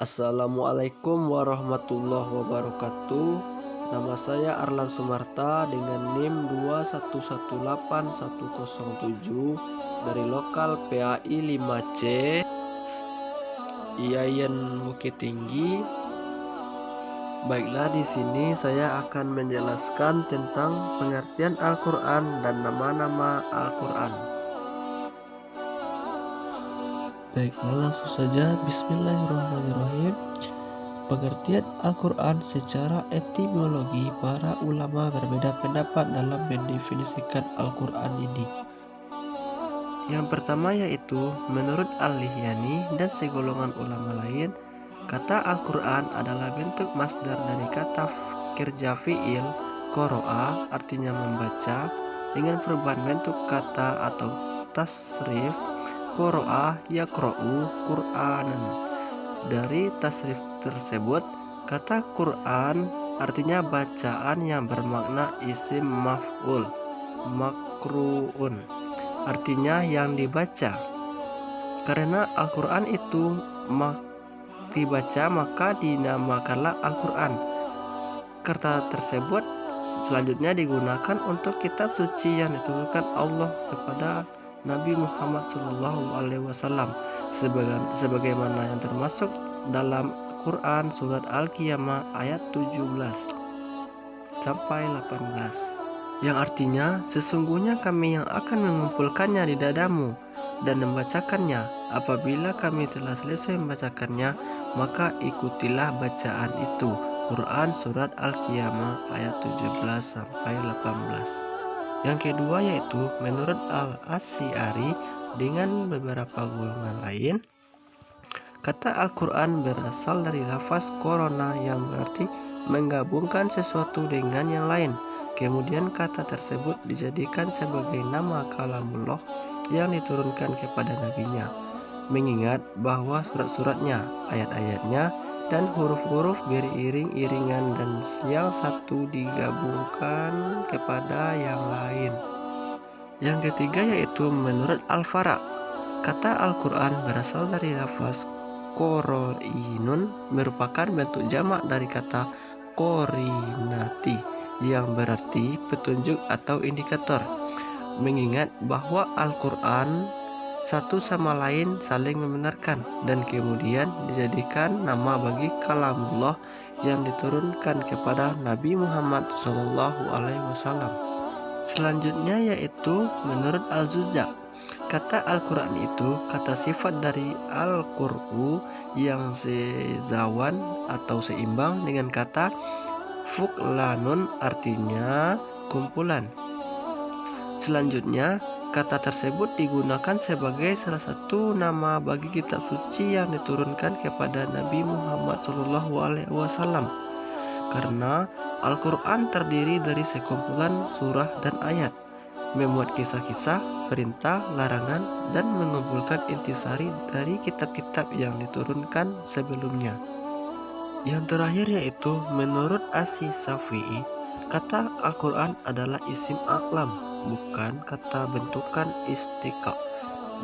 Assalamualaikum warahmatullahi wabarakatuh. Nama saya Arlan Sumarta dengan NIM 2118107 dari lokal PAI 5C Iayen Bukit Tinggi. Baiklah, di sini saya akan menjelaskan tentang pengertian Al-Qur'an dan nama-nama Al-Qur'an. Baiklah, langsung saja. Bismillahirrahmanirrahim. Pengertian Al-Quran secara etimologi, para ulama berbeda pendapat dalam mendefinisikan Al-Quran ini. Yang pertama yaitu menurut Al-Lihyani dan segolongan ulama lain, kata Al-Quran adalah bentuk masdar dari kata kerja fi'il qoro'a, artinya membaca, dengan perubahan bentuk kata atau tasrif qoro'a yaqra'u Qur'anan. Dari tasrif tersebut, kata Quran artinya bacaan yang bermakna isim maf'ul, makru'un, artinya yang dibaca. Karena Al-Quran itu dibaca, maka dinamakanlah Al-Quran. Kata tersebut selanjutnya digunakan untuk kitab suci yang diturunkan Allah kepada Nabi Muhammad SAW, sebagaimana yang termasuk dalam Quran surat Al-Qiyamah ayat 17 sampai 18, yang artinya sesungguhnya kami yang akan mengumpulkannya di dadamu dan membacakannya. Apabila kami telah selesai membacakannya, maka ikutilah bacaan itu. Quran surat Al-Qiyamah ayat 17 sampai 18. Yang kedua yaitu menurut Al-Asy'ari dengan beberapa golongan lain, kata Al-Quran berasal dari lafaz korona yang berarti menggabungkan sesuatu dengan yang lain. Kemudian kata tersebut dijadikan sebagai nama kalamullah yang diturunkan kepada nabinya, mengingat bahwa surat-suratnya, ayat-ayatnya, dan huruf-huruf beriring-iringan dan yang satu digabungkan kepada yang lain. Yang ketiga yaitu menurut Al-Fara, kata Al-Quran berasal dari lafaz qoro'inun, merupakan bentuk jamak dari kata qorinati yang berarti petunjuk atau indikator, mengingat bahwa Al-Quran satu sama lain saling membenarkan, dan kemudian dijadikan nama bagi kalamullah yang diturunkan kepada Nabi Muhammad SAW. Selanjutnya yaitu menurut Al-Juzja, kata Al-Quran itu kata sifat dari Al-Qur'u yang sezawan atau seimbang dengan kata fuqlanun, artinya kumpulan. Selanjutnya, kata tersebut digunakan sebagai salah satu nama bagi kitab suci yang diturunkan kepada Nabi Muhammad SAW. Karena Al-Quran terdiri dari sekumpulan surah dan ayat, memuat kisah-kisah, perintah, larangan, dan mengumpulkan intisari dari kitab-kitab yang diturunkan sebelumnya. Yang terakhir yaitu menurut Asy-Syafi'i, kata Al-Quran adalah isim a'lam, bukan kata bentukan istiqa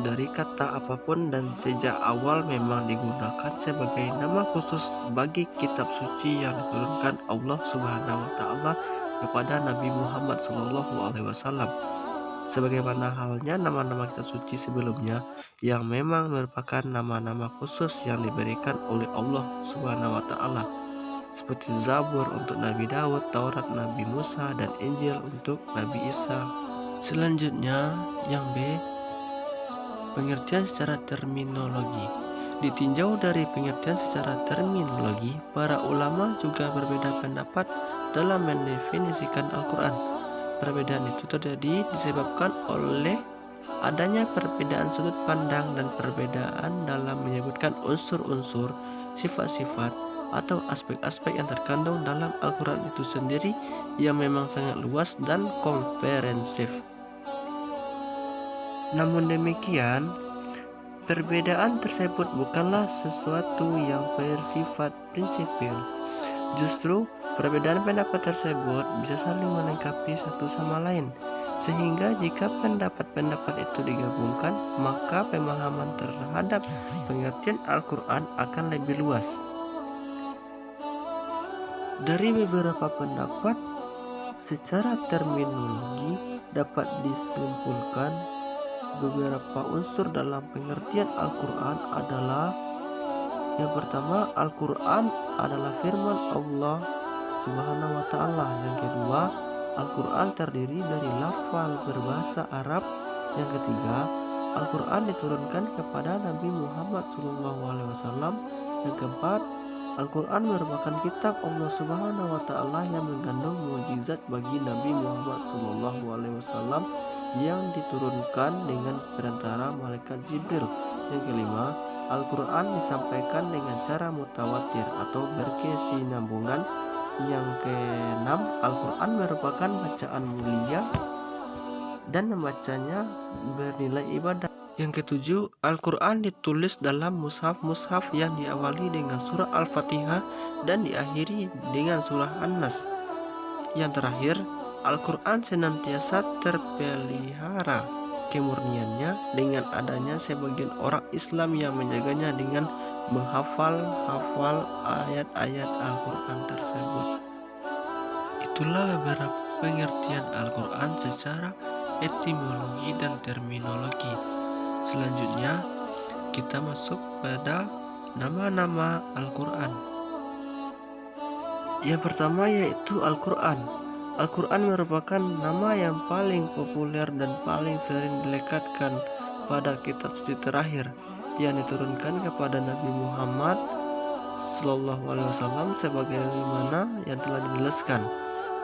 dari kata apapun, dan sejak awal memang digunakan sebagai nama khusus bagi kitab suci yang diturunkan Allah Subhanahu wa Ta'ala kepada Nabi Muhammad SAW, sebagaimana halnya nama-nama kitab suci sebelumnya yang memang merupakan nama-nama khusus yang diberikan oleh Allah Subhanahu wa Ta'ala, seperti Zabur untuk Nabi Daud, Taurat Nabi Musa, dan Injil untuk Nabi Isa. Selanjutnya yang B, pengertian secara terminologi. Ditinjau dari pengertian secara terminologi, para ulama juga berbeda pendapat dalam mendefinisikan Al-Quran. Perbedaan itu terjadi disebabkan oleh adanya perbedaan sudut pandang dan perbedaan dalam menyebutkan unsur-unsur, sifat-sifat, atau aspek-aspek yang terkandung dalam Al-Quran itu sendiri yang memang sangat luas dan komprehensif. Namun demikian, perbedaan tersebut bukanlah sesuatu yang bersifat prinsipil. Justru perbedaan pendapat tersebut bisa saling melengkapi satu sama lain. Sehingga jika pendapat-pendapat itu digabungkan, maka pemahaman terhadap pengertian Al-Quran akan lebih luas. Dari beberapa pendapat, secara terminologi dapat disimpulkan beberapa unsur dalam pengertian Al-Quran adalah: yang pertama, Al-Quran adalah firman Allah Subhanahu wa Ta'ala. Yang kedua, Al-Quran terdiri dari lafal berbahasa Arab. Yang ketiga, Al-Quran diturunkan kepada Nabi Muhammad SAW. Yang keempat, Al-Quran merupakan kitab Allah Subhanahu wa Ta'ala yang mengandung mukjizat bagi Nabi Muhammad SAW yang diturunkan dengan perantara malaikat Jibril. Yang kelima, Al-Quran disampaikan dengan cara mutawatir atau berkesinambungan. Yang keenam, Al-Quran merupakan bacaan mulia dan membacanya bernilai ibadah. Yang ketujuh, Al-Quran ditulis dalam mushaf-mushaf yang diawali dengan surah Al-Fatihah dan diakhiri dengan surah An-Nas. Yang terakhir, Al-Quran senantiasa terpelihara kemurniannya dengan adanya sebagian orang Islam yang menjaganya dengan menghafal ayat-ayat Al-Quran tersebut. Itulah beberapa pengertian Al-Quran secara etimologi dan terminologi. Selanjutnya, kita masuk pada nama-nama Al-Quran. Yang pertama yaitu Al-Quran. Al-Quran merupakan nama yang paling populer dan paling sering dilekatkan pada kitab suci terakhir yang diturunkan kepada Nabi Muhammad SAW, sebagaimana yang telah dijelaskan.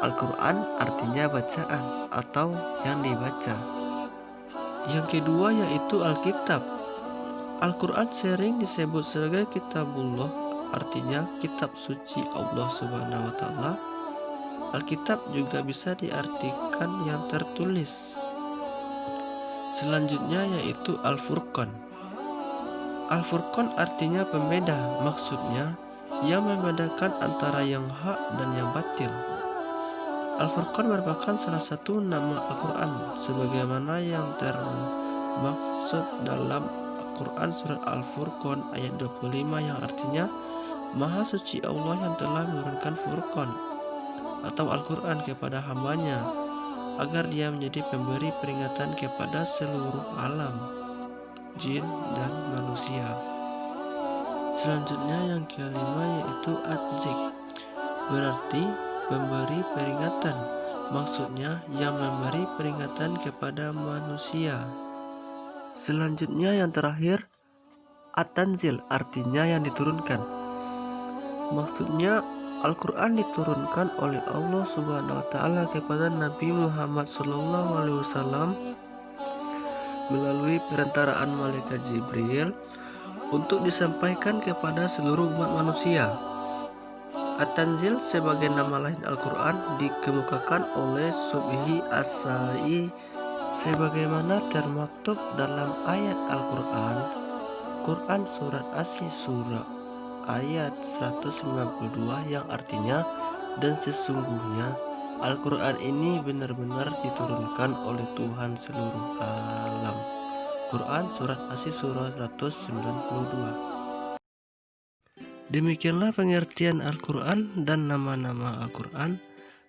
Al-Quran artinya bacaan atau yang dibaca. Yang kedua yaitu Alkitab. Al-Quran sering disebut sebagai Kitabullah, artinya kitab suci Allah Subhanahu wa Ta'ala. Alkitab juga bisa diartikan yang tertulis. Selanjutnya yaitu Al-Furqan. Al-Furqan artinya pembeda, maksudnya yang membedakan antara yang hak dan yang batil. Al-Furqan merupakan salah satu nama Al-Quran sebagaimana yang termaksud dalam Al-Quran surat Al-Furqan ayat 25 yang artinya Maha suci Allah yang telah menurunkan Furqan atau Al-Quran kepada hambanya agar dia menjadi pemberi peringatan kepada seluruh alam, jin dan manusia. Selanjutnya yang kelima yaitu At-Zik, berarti pemberi peringatan, maksudnya yang memberi peringatan kepada manusia. Selanjutnya yang terakhir At-Tanzil, artinya yang diturunkan. Maksudnya Al-Quran diturunkan oleh Allah Subhanahu wa Ta'ala kepada Nabi Muhammad SAW melalui perantaraan malaikat Jibril untuk disampaikan kepada seluruh umat manusia. At-Tanzil sebagai nama lain Al-Quran dikemukakan oleh Subhi As-Sa'i sebagaimana termaktub dalam ayat Al-Quran surat As-Surah ayat 192 yang artinya, dan sesungguhnya Al-Quran ini benar-benar diturunkan oleh Tuhan seluruh alam. Quran surat As-Surah 192. Demikianlah pengertian Al-Quran dan nama-nama Al-Quran.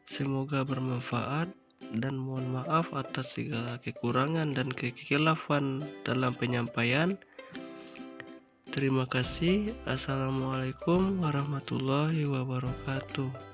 Semoga bermanfaat dan mohon maaf atas segala kekurangan dan kekhilafan dalam penyampaian. Terima kasih. Assalamualaikum warahmatullahi wabarakatuh.